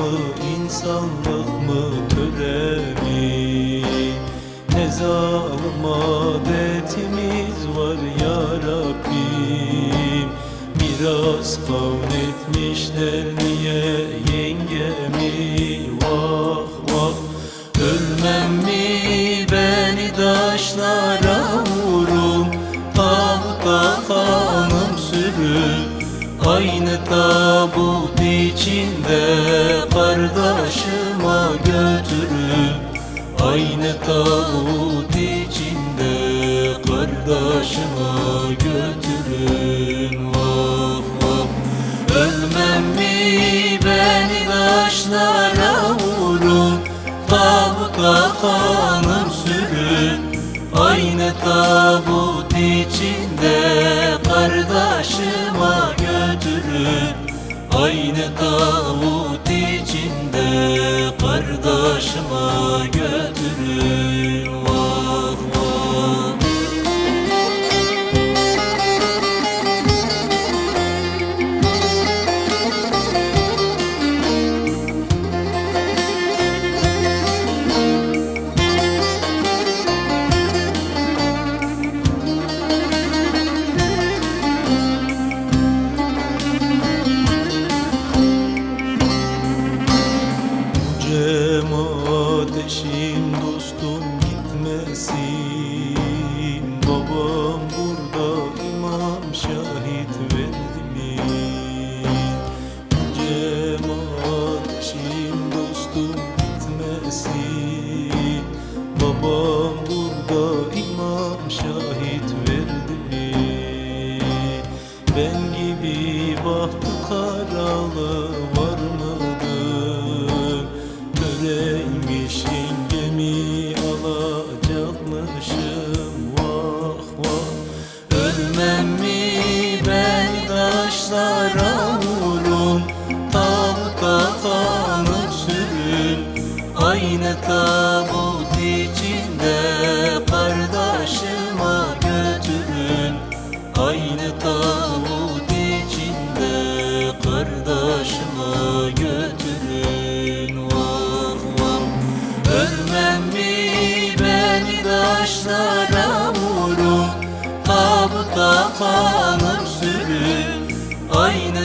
mı, insanlık mı, töre mi? Ne zalim adetimiz var ya Rabbim. Biraz kavun etmişler niye yengemi? Vah vah, ölmem mi beni taşlara vurun, tabuta kanım sürün. Aynı tabut içinde kardeşime götürün. Aynı tabut içinde kardeşime götürün. Vah vah, ölmem mi beni taşlara vurun, tabuta kanım sürün. Aynı tabut içinde kardeşime götürün. Aynı tabut içinde kardeşime götürün. Vah vah. Ateşim dostum gitmesin. Babam burada imam şahit verdi mi? Cem ateşim dostum gitmesin. Babam burada imam şahit verdi mi? Ben gibi bahtı karalı var mıdır? Töreymiş yengemi alacakmışım. Vah vah, ölmem mi ben taşlara vurun, tabuta kanım sürün. Aynı tabut içinde kardeşime götürün. Aynı tabut içinde kardeşime götürün. Ölmem mi beni taşlara vurun, tabuta kanım sürün. Aynı